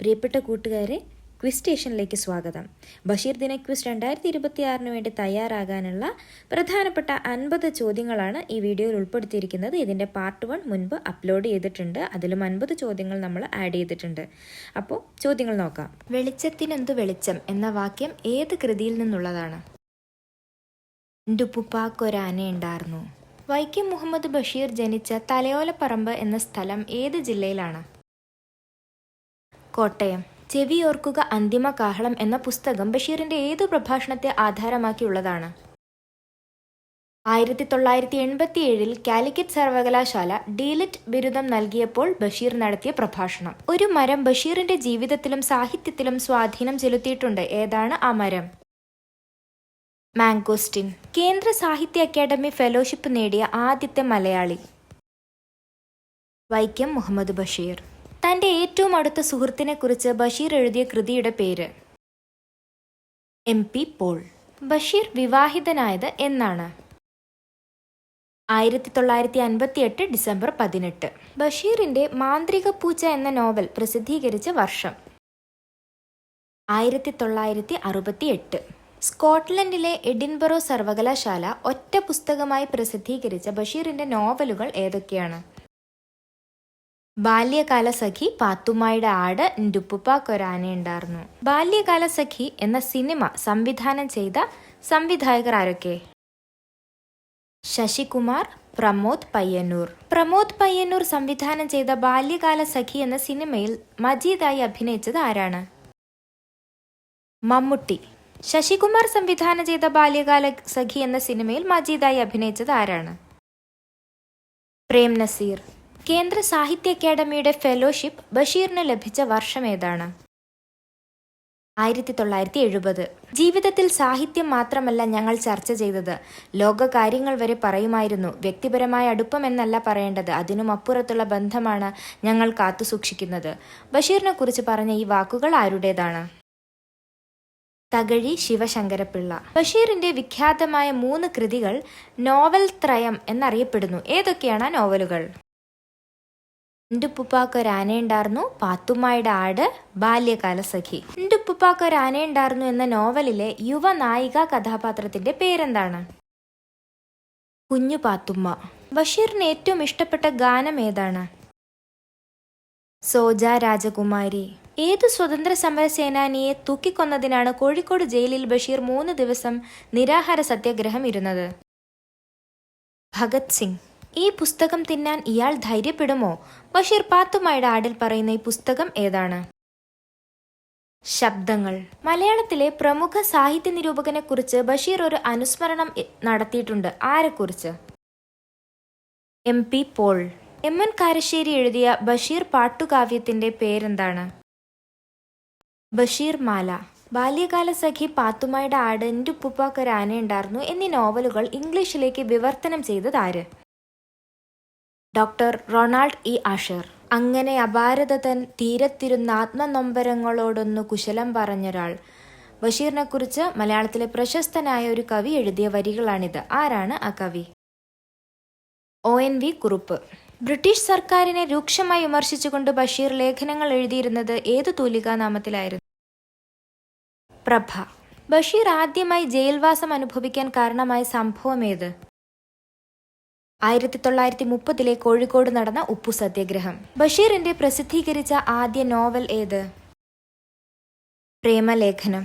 പ്രിയപ്പെട്ട കൂട്ടുകാരെ, ക്വിസ് സ്റ്റേഷനിലേക്ക് സ്വാഗതം. ബഷീർ ദിന ക്വിസ് 2026 വേണ്ടി തയ്യാറാകാനുള്ള പ്രധാനപ്പെട്ട 50 ചോദ്യങ്ങളാണ് ഈ വീഡിയോയിൽ ഉൾപ്പെടുത്തിയിരിക്കുന്നത്. ഇതിൻ്റെ പാർട്ട് 1 മുൻപ് അപ്ലോഡ് ചെയ്തിട്ടുണ്ട്. അതിലും 50 ചോദ്യങ്ങൾ നമ്മൾ ആഡ് ചെയ്തിട്ടുണ്ട്. അപ്പോൾ ചോദ്യങ്ങൾ നോക്കാം. വെളിച്ചത്തിനെന്തു വെളിച്ചം എന്ന വാക്യം ഏത് കൃതിയിൽ നിന്നുള്ളതാണ്? ൻ്റുപ്പുപ്പാക്കൊരാനയുണ്ടായിരുന്നു. വൈക്കം മുഹമ്മദ് ബഷീർ ജനിച്ച തലയോലപ്പറമ്പ് എന്ന സ്ഥലം ഏത് ജില്ലയിലാണ്? കോട്ടയം. ചെവിയോർക്കുക അന്തിമ കാഹളം എന്ന പുസ്തകം ബഷീറിന്റെ ഏതു പ്രഭാഷണത്തെ ആധാരമാക്കിയുള്ളതാണ്? 1987 കാലിക്കറ്റ് സർവകലാശാല ഡീലിറ്റ് ബിരുദം നൽകിയപ്പോൾ ബഷീർ നടത്തിയ പ്രഭാഷണം. ഒരു മരം ബഷീറിന്റെ ജീവിതത്തിലും സാഹിത്യത്തിലും സ്വാധീനം ചെലുത്തിയിട്ടുണ്ട്. ഏതാണ് ആ മരം? മാംഗോസ്റ്റിൻ. കേന്ദ്ര സാഹിത്യ അക്കാദമി ഫെലോഷിപ്പ് നേടിയ ആദ്യത്തെ മലയാളി? വൈക്കം മുഹമ്മദ് ബഷീർ. തന്റെ ഏറ്റവും അടുത്ത സുഹൃത്തിനെക്കുറിച്ച് ബഷീർ എഴുതിയ കൃതിയുടെ പേര്? MP Paul. ബഷീർ വിവാഹിതനായത് എന്നാണ്? 1958 ഡിസംബർ 18. ബഷീറിന്റെ മാന്ത്രിക പൂച്ച എന്ന നോവൽ പ്രസിദ്ധീകരിച്ച വർഷം? 1968. സ്കോട്ട്ലൻഡിലെ എഡിൻബറോ സർവകലാശാല ഒറ്റ പുസ്തകമായി പ്രസിദ്ധീകരിച്ച ബഷീറിന്റെ നോവലുകൾ ഏതൊക്കെയാണ്? ബാല്യകാല സഖി, പാത്തുമ്മായുടെ ആട്, ൻ്റുപ്പുപ്പാക്കൊരാനയുണ്ടായിരുന്നു. ബാല്യകാല സഖി എന്ന സിനിമ സംവിധാനം ചെയ്ത സംവിധായകർ ആരൊക്കെ? ശശികുമാർ, പ്രമോദ് പയ്യന്നൂർ. പ്രമോദ് പയ്യന്നൂർ സംവിധാനം ചെയ്ത ബാല്യകാല സഖി എന്ന സിനിമയിൽ മജീദായി അഭിനയിച്ചത് ആരാണ്? മമ്മൂട്ടി. ശശികുമാർ സംവിധാനം ചെയ്ത ബാല്യകാല സഖി എന്ന സിനിമയിൽ മജീദായി അഭിനയിച്ചത് ആരാണ്? പ്രേം നസീർ. കേന്ദ്ര സാഹിത്യ അക്കാദമിയുടെ ഫെലോഷിപ്പ് ബഷീറിന് ലഭിച്ച വർഷം ഏതാണ്? 1970. ജീവിതത്തിൽ സാഹിത്യം മാത്രമല്ല ഞങ്ങൾ ചർച്ച ചെയ്തത്, ലോകകാര്യങ്ങൾ വരെ പറയുമായിരുന്നു. വ്യക്തിപരമായ അടുപ്പം എന്നല്ല പറയേണ്ടത്, അതിനും അപ്പുറത്തുള്ള ബന്ധമാണ് ഞങ്ങൾ കാത്തുസൂക്ഷിക്കുന്നത്. ബഷീറിനെ കുറിച്ച് പറഞ്ഞ ഈ വാക്കുകൾ ആരുടേതാണ്? തകഴി ശിവശങ്കരപ്പിള്ള. ബഷീറിന്റെ വിഖ്യാതമായ 3 കൃതികൾ നോവൽ ത്രയം എന്നറിയപ്പെടുന്നു. ഏതൊക്കെയാണ് ആ നോവലുകൾ? ൻ്റുപ്പുപ്പാക്കൊരാനയുണ്ടായിരുന്നു, പാത്തുമ്മായുടെ ആട്, ബാല്യകാല സഖി. ൻ്റുപ്പുപ്പാക്കൊരാനയുണ്ടായിരുന്നു എന്ന നോവലിലെ യുവനായിക കഥാപാത്രത്തിന്റെ പേരെന്താണ്? കുഞ്ഞു പാത്തുമ്മ. ബഷീറിന് ഏറ്റവും ഇഷ്ടപ്പെട്ട ഗാനം ഏതാണ്? സോജ രാജകുമാരി. ഏതു സ്വതന്ത്ര സമര സേനാനിയെ തൂക്കിക്കൊന്നതിനാണ് കോഴിക്കോട് ജയിലിൽ ബഷീർ 3 ദിവസം നിരാഹാര സത്യാഗ്രഹം ഇരുന്നത്? ഭഗത് സിംഗ്. ഈ പുസ്തകം തിന്നാൻ ഇയാൾ ധൈര്യപ്പെടുമോ? ബഷീർ പാത്തുമ്മായുടെ ആടിൽ പറയുന്ന ഈ പുസ്തകം ഏതാണ്? ശബ്ദങ്ങൾ. മലയാളത്തിലെ പ്രമുഖ സാഹിത്യ നിരൂപകനെ കുറിച്ച് ബഷീർ ഒരു അനുസ്മരണം നടത്തിയിട്ടുണ്ട്. ആരെക്കുറിച്ച്? MP പോൾ. MN കാരശ്ശേരി എഴുതിയ ബഷീർ പാട്ടുകാവ്യത്തിന്റെ പേരെന്താണ്? ബഷീർ മാല. ബാല്യകാല സഖി, പാത്തുമ്മായുടെ ആട്, ൻ്റുപ്പുപ്പാക്കൊരാനയുണ്ടായിരുന്നു എന്നീ നോവലുകൾ ഇംഗ്ലീഷിലേക്ക് വിവർത്തനം ചെയ്തത് ആര്? Doctor Ronald E. ആഷർ. അങ്ങനെ അപാരതൻ തീരത്തിരുന്ന ആത്മനൊമ്പരങ്ങളോടൊന്നു കുശലം പറഞ്ഞൊരാൾ. ബഷീറിനെ കുറിച്ച് മലയാളത്തിലെ പ്രശസ്തനായ ഒരു കവി എഴുതിയ വരികളാണിത്. ആരാണ് ആ കവി? ONV കുറുപ്പ്. ബ്രിട്ടീഷ് സർക്കാരിനെ രൂക്ഷമായി വിമർശിച്ചുകൊണ്ട് ബഷീർ ലേഖനങ്ങൾ എഴുതിയിരുന്നത് ഏതു തൂലികാനാമത്തിലായിരുന്നു? പ്രഭ. ബഷീർ ആദ്യമായി ജയിൽവാസം അനുഭവിക്കാൻ കാരണമായ സംഭവം ഏത്? 1930 കോഴിക്കോട് നടന്ന ഉപ്പു സത്യാഗ്രഹം. ബഷീറിന്റെ പ്രസിദ്ധീകരിച്ച ആദ്യ നോവൽ ഏത്? പ്രേമലേഖനം.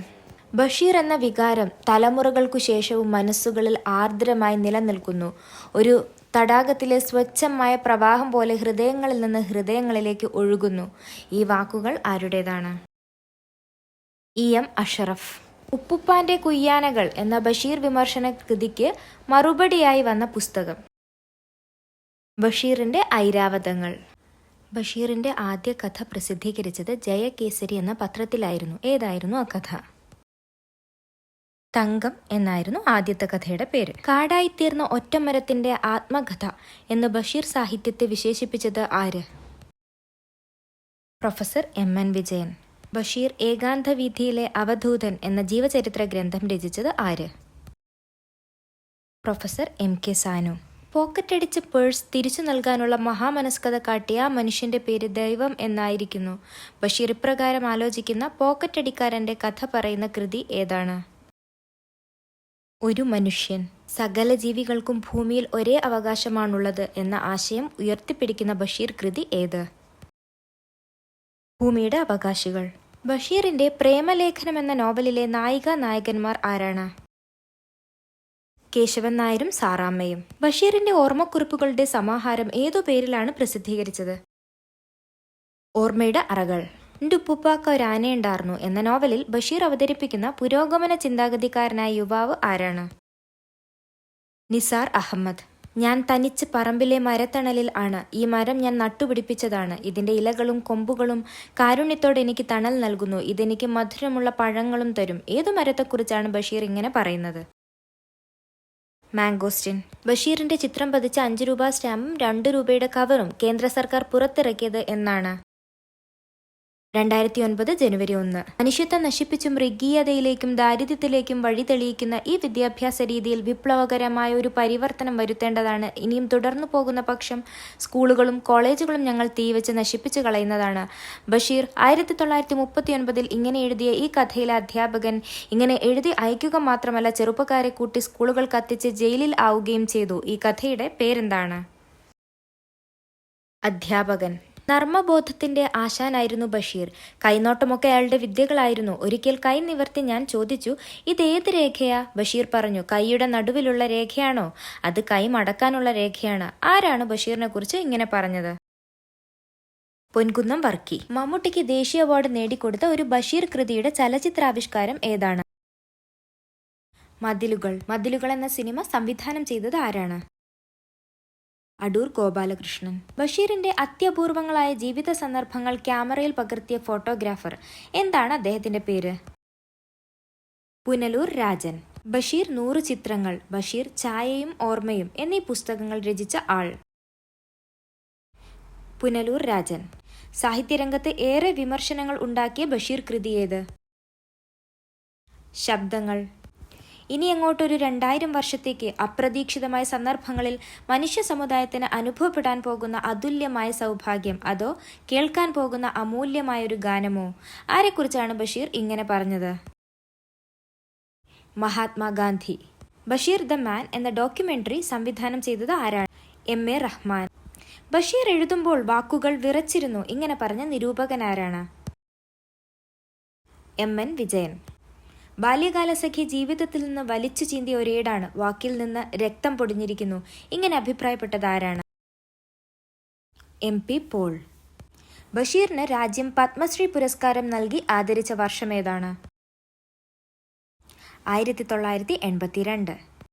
ബഷീർ എന്ന വികാരം തലമുറകൾക്കു ശേഷവും മനസ്സുകളിൽ ആർദ്രമായി നിലനിൽക്കുന്നു. ഒരു തടാകത്തിലെ സ്വച്ഛമായ പ്രവാഹം പോലെ ഹൃദയങ്ങളിൽ നിന്ന് ഹൃദയങ്ങളിലേക്ക് ഒഴുകുന്നു. ഈ വാക്കുകൾ ആരുടേതാണ്? EM അഷറഫ്. ഉപ്പുപ്പാന്റെ കുയ്യാനകൾ എന്ന ബഷീർ വിമർശന കൃതിക്ക് മറുപടിയായി വന്ന പുസ്തകം? ബഷീറിന്റെ ഐരാവതങ്ങൾ. ബഷീറിന്റെ ആദ്യ കഥ പ്രസിദ്ധീകരിച്ചത് ജയകേസരി എന്ന പത്രത്തിലായിരുന്നു. ഏതായിരുന്നു ആ കഥ? തങ്കം എന്നായിരുന്നു ആദ്യത്തെ കഥയുടെ പേര്. കാടായിത്തീർന്ന ഒറ്റമരത്തിന്റെ ആത്മകഥ എന്ന് ബഷീർ സാഹിത്യത്തെ വിശേഷിപ്പിച്ചത് ആര്? Professor MN Vijayan. ബഷീർ ഏകാന്തവീഥിയിലെ അവധൂതൻ എന്ന ജീവചരിത്ര ഗ്രന്ഥം രചിച്ചത് ആര്? Professor MK Sanu. പോക്കറ്റടിച്ച പേഴ്സ് തിരിച്ചു നൽകാനുള്ള മഹാമനസ്കത കാട്ടിയ ആ മനുഷ്യന്റെ പേര് ദൈവം എന്നായിരിക്കുന്നു. ബഷീർ ഇപ്രകാരം ആലോചിക്കുന്ന പോക്കറ്റടിക്കാരന്റെ കഥ പറയുന്ന കൃതി ഏതാണ്? ഒരു മനുഷ്യൻ. സകല ജീവികൾക്കും ഭൂമിയിൽ ഒരേ അവകാശമാണുള്ളത് എന്ന ആശയം ഉയർത്തിപ്പിടിക്കുന്ന ബഷീർ കൃതി ഏത്? ഭൂമിയുടെ അവകാശികൾ. ബഷീറിന്റെ പ്രേമലേഖനം എന്ന നോവലിലെ നായികാനായകന്മാർ ആരാണ്? കേശവൻ നായരും സാറാമ്മയും. ബഷീറിന്റെ ഓർമ്മക്കുറിപ്പുകളുടെ സമാഹാരം ഏതു പേരിലാണ് പ്രസിദ്ധീകരിച്ചത്? ഓർമ്മയുടെ അറകൾ. എൻ്റെ ഉപ്പുപ്പാക്ക ഒരു ആനയുണ്ടായിരുന്നു എന്ന നോവലിൽ ബഷീർ അവതരിപ്പിക്കുന്ന പുരോഗമന ചിന്താഗതിക്കാരനായ യുവാവ് ആരാണ്? നിസാർ അഹമ്മദ്. ഞാൻ തനിച്ച് പറമ്പിലെ മരത്തണലിൽ ആണ്. ഈ മരം ഞാൻ നട്ടുപിടിപ്പിച്ചതാണ്. ഇതിന്റെ ഇലകളും കൊമ്പുകളും കാരുണ്യത്തോടെ എനിക്ക് തണൽ നൽകുന്നു. ഇതെനിക്ക് മധുരമുള്ള പഴങ്ങളും തരും. ഏതു മരത്തെക്കുറിച്ചാണ് ബഷീർ ഇങ്ങനെ പറയുന്നത്? മാംഗോസ്റ്റിൻ. ബഷീറിന്റെ ചിത്രം പതിച്ച 5 രൂപ സ്റ്റാമ്പും 2 രൂപയുടെ കവറും കേന്ദ്ര സർക്കാർ പുറത്തിറക്കിയത് എന്നാണ്? 2009 ജനുവരി 1. മനുഷ്യത്വം നശിപ്പിച്ചും മൃഗീയതയിലേക്കും ദാരിദ്ര്യത്തിലേക്കും വഴി തെളിയിക്കുന്ന ഈ വിദ്യാഭ്യാസ രീതിയിൽ വിപ്ലവകരമായ ഒരു പരിവർത്തനം വരുത്തേണ്ടതാണ്. ഇനിയും തുടർന്നു പോകുന്ന പക്ഷം സ്കൂളുകളും കോളേജുകളും ഞങ്ങൾ തീവെച്ച് നശിപ്പിച്ചു കളയുന്നതാണ്. ബഷീർ 1939 ഇങ്ങനെ എഴുതിയ ഈ കഥയിലെ അധ്യാപകൻ ഇങ്ങനെ എഴുതി അയക്കുക മാത്രമല്ല, ചെറുപ്പക്കാരെ കൂട്ടി സ്കൂളുകൾ കത്തിച്ച് ജയിലിൽ ആവുകയും ചെയ്തു. ഈ കഥയുടെ പേരെന്താണ്? അധ്യാപകൻ. നർമ്മബോധത്തിന്റെ ആശാനായിരുന്നു ബഷീർ. കൈനോട്ടമൊക്കെ അയാളുടെ വിദ്യകളായിരുന്നു. ഒരിക്കൽ കൈ നിവർത്തി ഞാൻ ചോദിച്ചു, ഇതേത് രേഖയാ? ബഷീർ പറഞ്ഞു, കൈയുടെ നടുവിലുള്ള രേഖയാണോ? അത് കൈ മടക്കാനുള്ള രേഖയാണ്. ആരാണ് ബഷീറിനെ കുറിച്ച് ഇങ്ങനെ പറഞ്ഞത്? പൊൻകുന്നം വർക്കി. മമ്മൂട്ടിക്ക് ദേശീയ അവാർഡ് നേടിക്കൊടുത്ത ഒരു ബഷീർ കൃതിയുടെ ചലച്ചിത്രാവിഷ്കാരം ഏതാണ്? മതിലുകൾ. മതിലുകൾ എന്ന സിനിമ സംവിധാനം ചെയ്തത് ആരാണ്? അടൂർ ഗോപാലകൃഷ്ണൻ. ബഷീറിന്റെ അത്യപൂർവങ്ങളായ ജീവിത സന്ദർഭങ്ങൾ ക്യാമറയിൽ പകർത്തിയ ഫോട്ടോഗ്രാഫർ. എന്താണ് അദ്ദേഹത്തിന്റെ പേര്? പുനലൂർ രാജൻ. ബഷീർ 100 ചിത്രങ്ങൾ, ബഷീർ ഛായയും ഓർമ്മയും എന്നീ പുസ്തകങ്ങൾ രചിച്ച ആൾ? പുനലൂർ രാജൻ. സാഹിത്യരംഗത്ത് ഏറെ വിമർശനങ്ങൾ ഉണ്ടാക്കിയ ബഷീർ കൃതി ഏത്? ശബ്ദങ്ങൾ. ഇനി അങ്ങോട്ടൊരു 2000 വർഷത്തേക്ക് അപ്രതീക്ഷിതമായ സന്ദർഭങ്ങളിൽ മനുഷ്യ സമുദായത്തിന് അനുഭവപ്പെടാൻ പോകുന്ന അതുല്യമായ സൗഭാഗ്യം, അതോ കേൾക്കാൻ പോകുന്ന അമൂല്യമായൊരു ഗാനമോ? ആരെക്കുറിച്ചാണ് ബഷീർ ഇങ്ങനെ പറഞ്ഞത്? മഹാത്മാഗാന്ധി. ബഷീർ ദ മാൻ എന്ന ഡോക്യുമെന്ററി സംവിധാനം ചെയ്തത് ആരാണ്? എം.എ. റഹ്മാൻ. ബഷീർ എഴുതുമ്പോൾ വാക്കുകൾ വിറച്ചിരുന്നു ഇങ്ങനെ പറഞ്ഞ നിരൂപകനാരാണ്? എം.എൻ. വിജയൻ. ബാല്യകാലസഖി ജീവിതത്തിൽ നിന്ന് വലിച്ചു ചീന്തിയ ഒരേടാണ്. വാക്കിൽ നിന്ന് രക്തം പൊടിഞ്ഞിരിക്കുന്നു ഇങ്ങനെ അഭിപ്രായപ്പെട്ടത് ആരാണ്? എം.പി. പോൾ. ബഷീറിന് രാജ്യം പത്മശ്രീ പുരസ്കാരം നൽകി ആദരിച്ച വർഷമേതാണ്? 1982.